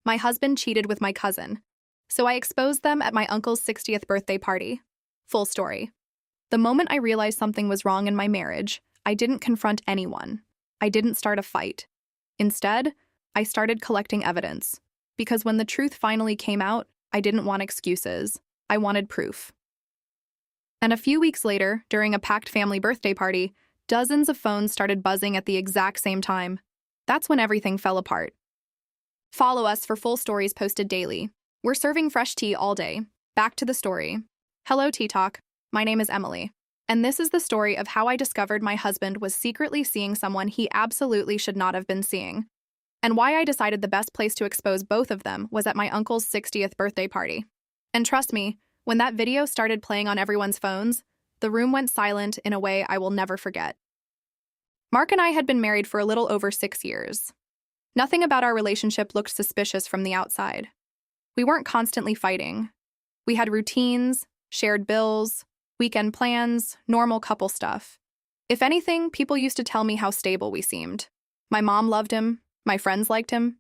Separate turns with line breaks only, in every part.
My husband cheated with my cousin, so I exposed them at my uncle's 60th birthday party. Full story. The moment I realized something was wrong in my marriage, I didn't confront anyone. I didn't start a fight. Instead, I started collecting evidence. Because when the truth finally came out, I didn't want excuses. I wanted proof. And a few weeks later, during a packed family birthday party, dozens of phones started buzzing at the exact same time. That's when everything fell apart. Follow us for full stories posted daily. We're serving fresh tea all day. Back to the story. Hello, Tea Talk. My name is Emily. And this is the story of how I discovered my husband was secretly seeing someone he absolutely should not have been seeing. And why I decided the best place to expose both of them was at my uncle's 60th birthday party. And trust me, when that video started playing on everyone's phones, the room went silent in a way I will never forget. Mark and I had been married for a little over 6 years. Nothing about our relationship looked suspicious from the outside. We weren't constantly fighting. We had routines, shared bills, weekend plans, normal couple stuff. If anything, people used to tell me how stable we seemed. My mom loved him, my friends liked him.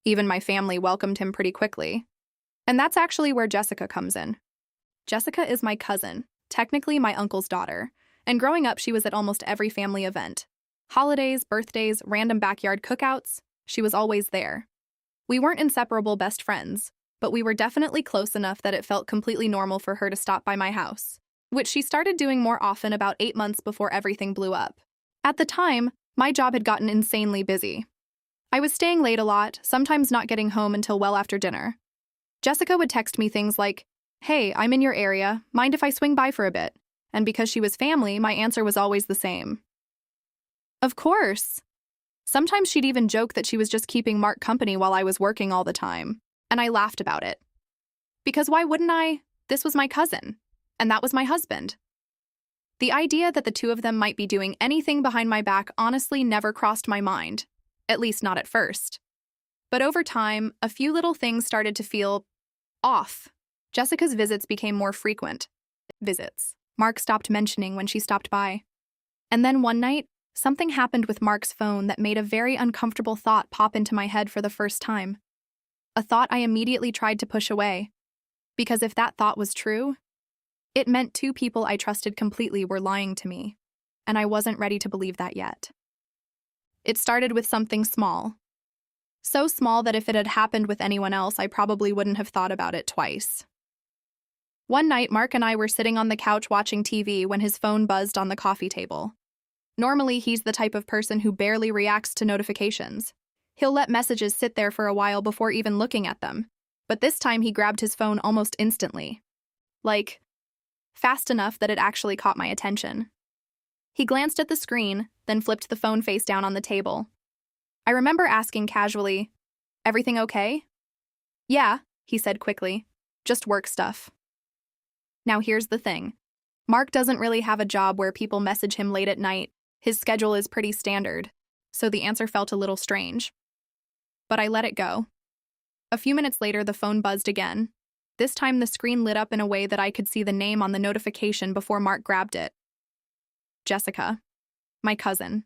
Even my family welcomed him pretty quickly. And that's actually where Jessica comes in. Jessica is my cousin, technically my uncle's daughter, and growing up she was at almost every family event. Holidays, birthdays, random backyard cookouts, she was always there. We weren't inseparable best friends, but we were definitely close enough that it felt completely normal for her to stop by my house, which she started doing more often about 8 months before everything blew up. At the time, my job had gotten insanely busy. I was staying late a lot, sometimes not getting home until well after dinner. Jessica would text me things like, "Hey, I'm in your area, mind if I swing by for a bit?" And because she was family, my answer was always the same. Of course. Sometimes she'd even joke that she was just keeping Mark company while I was working all the time, and I laughed about it. Because why wouldn't I? This was my cousin, and that was my husband. The idea that the two of them might be doing anything behind my back honestly never crossed my mind, at least not at first. But over time, a few little things started to feel off. Jessica's visits became more frequent. Visits Mark stopped mentioning when she stopped by. And then one night, something happened with Mark's phone that made a very uncomfortable thought pop into my head for the first time. A thought I immediately tried to push away. Because if that thought was true, it meant two people I trusted completely were lying to me, and I wasn't ready to believe that yet. It started with something small. So small that if it had happened with anyone else, I probably wouldn't have thought about it twice. One night, Mark and I were sitting on the couch watching TV when his phone buzzed on the coffee table. Normally, he's the type of person who barely reacts to notifications. He'll let messages sit there for a while before even looking at them. But this time, he grabbed his phone almost instantly. Like, fast enough that it actually caught my attention. He glanced at the screen, then flipped the phone face down on the table. I remember asking casually, "Everything okay?" "Yeah," he said quickly. "Just work stuff." Now here's the thing. Mark doesn't really have a job where people message him late at night. His schedule is pretty standard, so the answer felt a little strange. But I let it go. A few minutes later, the phone buzzed again. This time the screen lit up in a way that I could see the name on the notification before Mark grabbed it. Jessica. My cousin.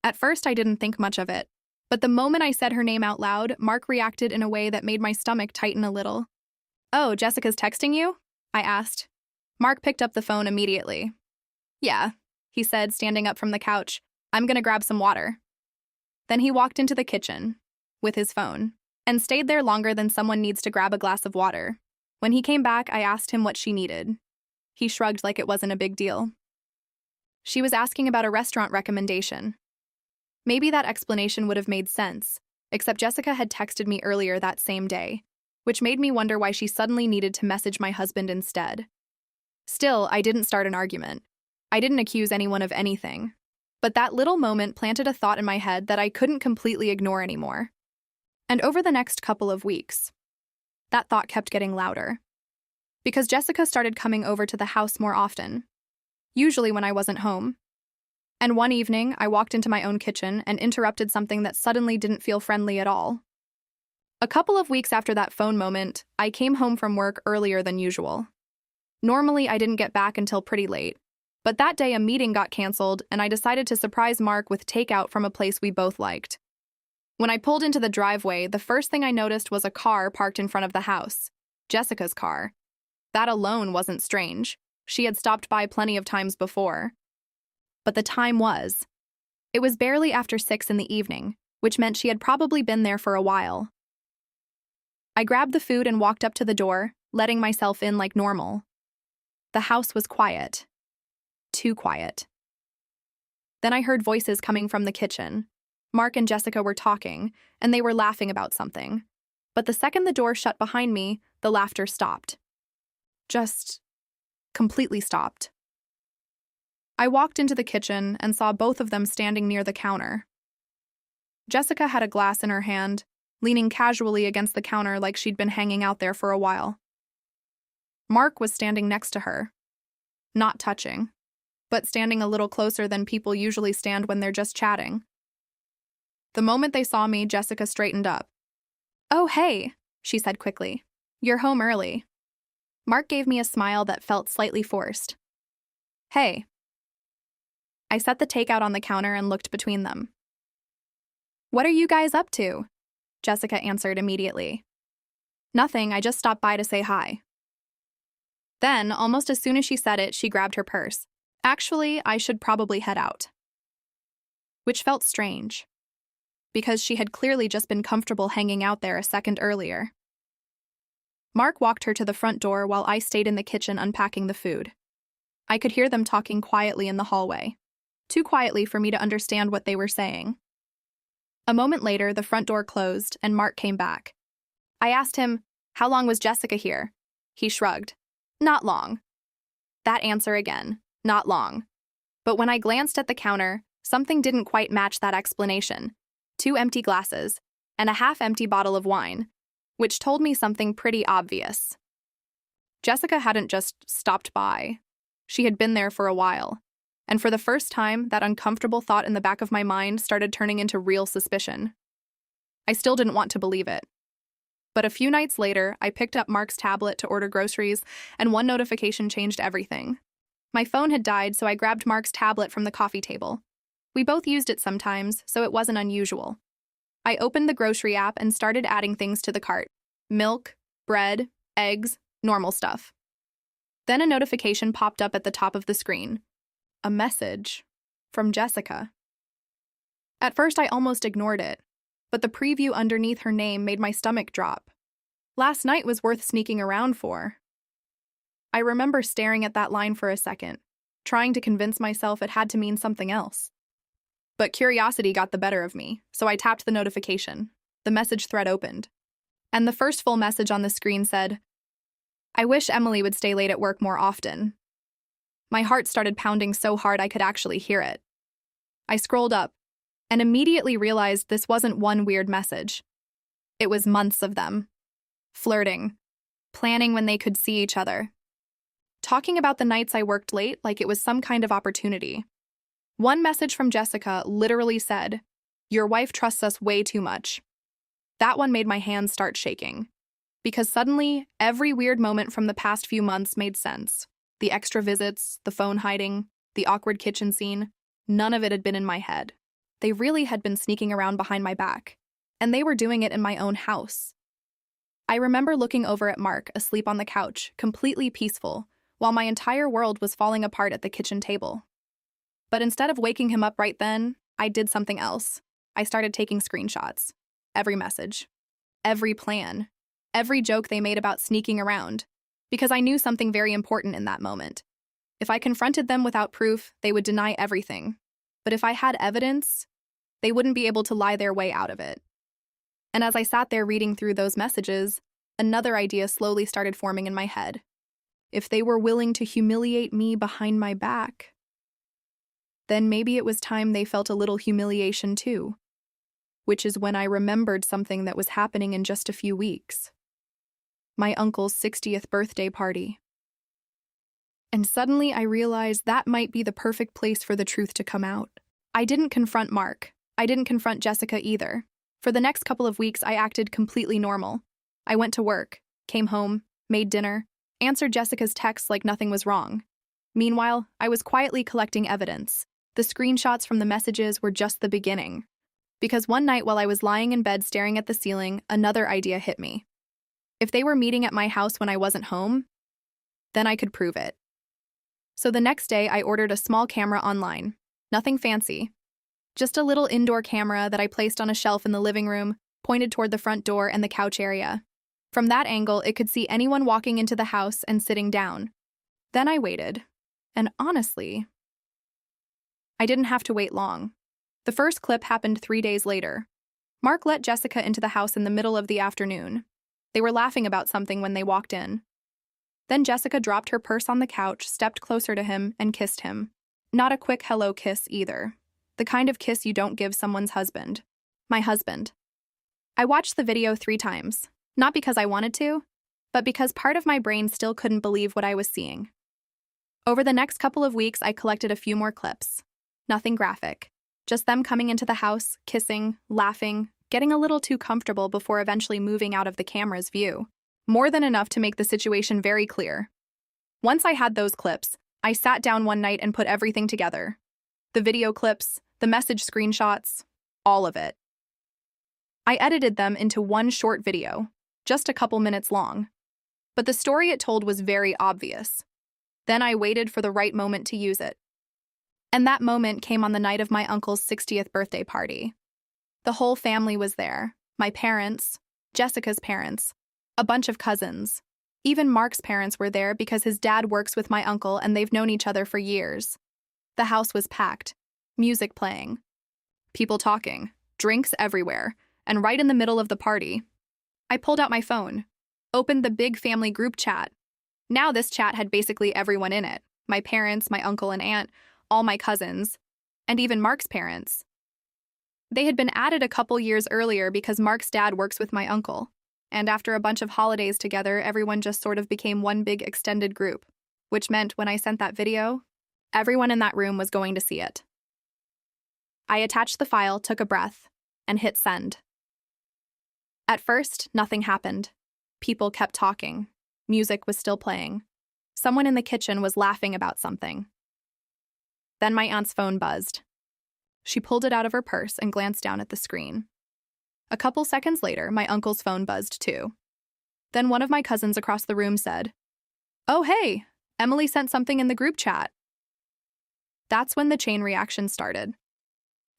At first, I didn't think much of it, but the moment I said her name out loud, Mark reacted in a way that made my stomach tighten a little. "Oh, Jessica's texting you?" I asked. Mark picked up the phone immediately. "Yeah," he said, standing up from the couch. "I'm gonna grab some water." Then he walked into the kitchen with his phone and stayed there longer than someone needs to grab a glass of water. When he came back, I asked him what she needed. He shrugged like it wasn't a big deal. She was asking about a restaurant recommendation. Maybe that explanation would have made sense, except Jessica had texted me earlier that same day, which made me wonder why she suddenly needed to message my husband instead. Still, I didn't start an argument. I didn't accuse anyone of anything. But that little moment planted a thought in my head that I couldn't completely ignore anymore. And over the next couple of weeks, that thought kept getting louder. Because Jessica started coming over to the house more often, usually when I wasn't home. And one evening, I walked into my own kitchen and interrupted something that suddenly didn't feel friendly at all. A couple of weeks after that phone moment, I came home from work earlier than usual. Normally, I didn't get back until pretty late, but that day a meeting got canceled and I decided to surprise Mark with takeout from a place we both liked. When I pulled into the driveway, the first thing I noticed was a car parked in front of the house. Jessica's car. That alone wasn't strange. She had stopped by plenty of times before. But the time was. It was barely after 6 in the evening, which meant she had probably been there for a while. I grabbed the food and walked up to the door, letting myself in like normal. The house was quiet. Too quiet. Then I heard voices coming from the kitchen. Mark and Jessica were talking, and they were laughing about something. But the second the door shut behind me, the laughter stopped. Just completely stopped. I walked into the kitchen and saw both of them standing near the counter. Jessica had a glass in her hand, leaning casually against the counter like she'd been hanging out there for a while. Mark was standing next to her, not touching, but standing a little closer than people usually stand when they're just chatting. The moment they saw me, Jessica straightened up. "Oh, hey," she said quickly. "You're home early." Mark gave me a smile that felt slightly forced. "Hey." I set the takeout on the counter and looked between them. "What are you guys up to?" Jessica answered immediately. "Nothing, I just stopped by to say hi." Then, almost as soon as she said it, she grabbed her purse. "Actually, I should probably head out." Which felt strange, because she had clearly just been comfortable hanging out there a second earlier. Mark walked her to the front door while I stayed in the kitchen unpacking the food. I could hear them talking quietly in the hallway, too quietly for me to understand what they were saying. A moment later, the front door closed and Mark came back. I asked him, "How long was Jessica here?" He shrugged. "Not long." That answer again, not long. But when I glanced at the counter, something didn't quite match that explanation. 2 empty glasses, and a half-empty bottle of wine, which told me something pretty obvious. Jessica hadn't just stopped by. She had been there for a while. And for the first time, that uncomfortable thought in the back of my mind started turning into real suspicion. I still didn't want to believe it. But a few nights later, I picked up Mark's tablet to order groceries, and one notification changed everything. My phone had died, so I grabbed Mark's tablet from the coffee table. We both used it sometimes, so it wasn't unusual. I opened the grocery app and started adding things to the cart. Milk, bread, eggs, normal stuff. Then a notification popped up at the top of the screen. A message from Jessica. At first, I almost ignored it, but the preview underneath her name made my stomach drop. Last night was worth sneaking around for. I remember staring at that line for a second, trying to convince myself it had to mean something else. But curiosity got the better of me, so I tapped the notification. The message thread opened. And the first full message on the screen said, "I wish Emily would stay late at work more often." My heart started pounding so hard I could actually hear it. I scrolled up and immediately realized this wasn't one weird message. It was months of them. Flirting. Planning when they could see each other. Talking about the nights I worked late like it was some kind of opportunity. One message from Jessica literally said, "Your wife trusts us way too much." That one made my hands start shaking. Because suddenly, every weird moment from the past few months made sense. The extra visits, the phone hiding, the awkward kitchen scene, none of it had been in my head. They really had been sneaking around behind my back. And they were doing it in my own house. I remember looking over at Mark, asleep on the couch, completely peaceful, while my entire world was falling apart at the kitchen table. But instead of waking him up right then, I did something else. I started taking screenshots. Every message. Every plan. Every joke they made about sneaking around. Because I knew something very important in that moment. If I confronted them without proof, they would deny everything. But if I had evidence, they wouldn't be able to lie their way out of it. And as I sat there reading through those messages, another idea slowly started forming in my head. If they were willing to humiliate me behind my back, then maybe it was time they felt a little humiliation too. Which is when I remembered something that was happening in just a few weeks. My uncle's 60th birthday party. And suddenly I realized that might be the perfect place for the truth to come out. I didn't confront Mark. I didn't confront Jessica either. For the next couple of weeks, I acted completely normal. I went to work, came home, made dinner, answered Jessica's texts like nothing was wrong. Meanwhile, I was quietly collecting evidence. The screenshots from the messages were just the beginning. Because one night while I was lying in bed staring at the ceiling, another idea hit me. If they were meeting at my house when I wasn't home, then I could prove it. So the next day, I ordered a small camera online. Nothing fancy. Just a little indoor camera that I placed on a shelf in the living room, pointed toward the front door and the couch area. From that angle, it could see anyone walking into the house and sitting down. Then I waited. And honestly, I didn't have to wait long. The first clip happened 3 days later. Mark let Jessica into the house in the middle of the afternoon. They were laughing about something when they walked in. Then Jessica dropped her purse on the couch, stepped closer to him, and kissed him. Not a quick hello kiss either. The kind of kiss you don't give someone's husband. My husband. I watched the video 3 times. Not because I wanted to, but because part of my brain still couldn't believe what I was seeing. Over the next couple of weeks, I collected a few more clips. Nothing graphic. Just them coming into the house, kissing, laughing, getting a little too comfortable before eventually moving out of the camera's view. More than enough to make the situation very clear. Once I had those clips, I sat down one night and put everything together. The video clips, the message screenshots, all of it. I edited them into one short video, just a couple minutes long. But the story it told was very obvious. Then I waited for the right moment to use it. And that moment came on the night of my uncle's 60th birthday party. The whole family was there. My parents, Jessica's parents, a bunch of cousins. Even Mark's parents were there because his dad works with my uncle and they've known each other for years. The house was packed, music playing, people talking, drinks everywhere, and right in the middle of the party, I pulled out my phone, opened the big family group chat. Now this chat had basically everyone in it. My parents, my uncle and aunt, all my cousins, and even Mark's parents. They had been added a couple years earlier because Mark's dad works with my uncle. And after a bunch of holidays together, everyone just sort of became one big extended group, which meant when I sent that video, everyone in that room was going to see it. I attached the file, took a breath, and hit send. At first, nothing happened. People kept talking. Music was still playing. Someone in the kitchen was laughing about something. Then my aunt's phone buzzed. She pulled it out of her purse and glanced down at the screen. A couple seconds later, my uncle's phone buzzed too. Then one of my cousins across the room said, "Oh, hey, Emily sent something in the group chat." That's when the chain reaction started.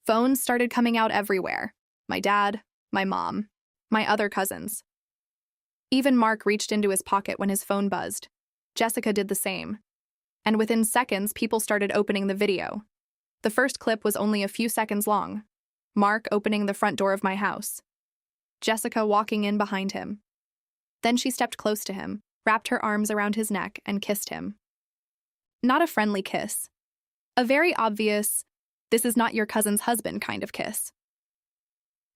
Phones started coming out everywhere. My dad, my mom, my other cousins. Even Mark reached into his pocket when his phone buzzed. Jessica did the same. And within seconds, people started opening the video. The first clip was only a few seconds long. Mark opening the front door of my house. Jessica walking in behind him. Then she stepped close to him, wrapped her arms around his neck, and kissed him. Not a friendly kiss. A very obvious, "this is not your cousin's husband" kind of kiss.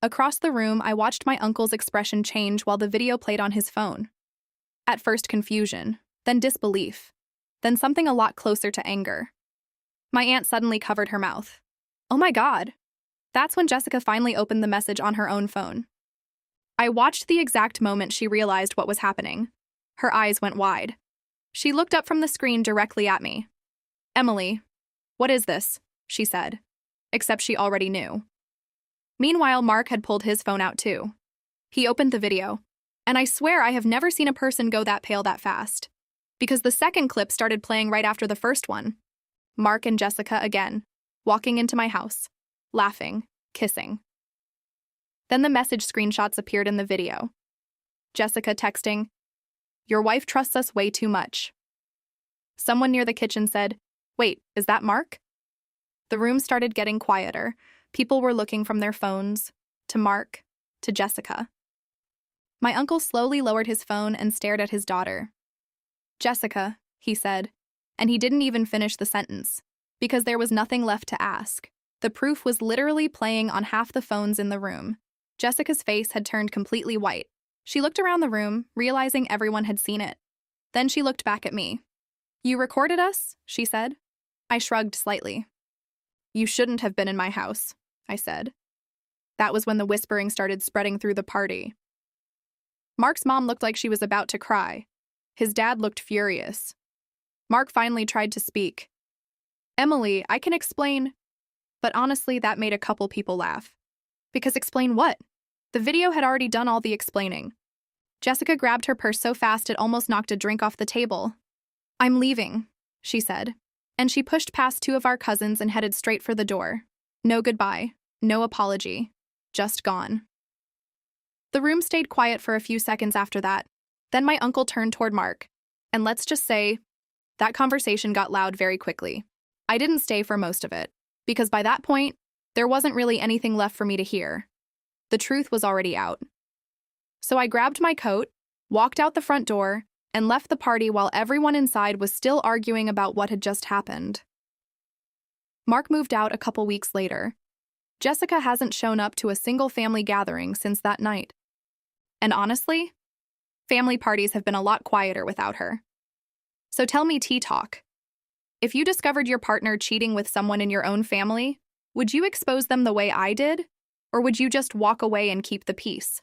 Across the room, I watched my uncle's expression change while the video played on his phone. At first confusion, then disbelief, then something a lot closer to anger. My aunt suddenly covered her mouth. "Oh my God." That's when Jessica finally opened the message on her own phone. I watched the exact moment she realized what was happening. Her eyes went wide. She looked up from the screen directly at me. "Emily, what is this?" she said, except she already knew. Meanwhile, Mark had pulled his phone out too. He opened the video, and I swear I have never seen a person go that pale that fast, because the second clip started playing right after the first one. Mark and Jessica again, walking into my house, laughing, kissing. Then the message screenshots appeared in the video. Jessica texting, "Your wife trusts us way too much." Someone near the kitchen said, "Wait, is that Mark?" The room started getting quieter. People were looking from their phones, to Mark, to Jessica. My uncle slowly lowered his phone and stared at his daughter. "Jessica," he said, and he didn't even finish the sentence, because there was nothing left to ask. The proof was literally playing on half the phones in the room. Jessica's face had turned completely white. She looked around the room, realizing everyone had seen it. Then she looked back at me. "You recorded us?" she said. I shrugged slightly. "You shouldn't have been in my house," I said. That was when the whispering started spreading through the party. Mark's mom looked like she was about to cry. His dad looked furious. Mark finally tried to speak. "Emily, I can explain." But honestly, that made a couple people laugh. Because explain what? The video had already done all the explaining. Jessica grabbed her purse so fast it almost knocked a drink off the table. I'm leaving, she said, and she pushed past two of our cousins and headed straight for the door. No goodbye, no apology, just gone. The room stayed quiet for a few seconds after that. Then my uncle turned toward Mark, and let's just say, that conversation got loud very quickly. I didn't stay for most of it, because by that point, there wasn't really anything left for me to hear. The truth was already out. So I grabbed my coat, walked out the front door, and left the party while everyone inside was still arguing about what had just happened. Mark moved out a couple weeks later. Jessica hasn't shown up to a single family gathering since that night. And honestly, family parties have been a lot quieter without her. So tell me, Teatalk, if you discovered your partner cheating with someone in your own family, would you expose them the way I did? Or would you just walk away and keep the peace?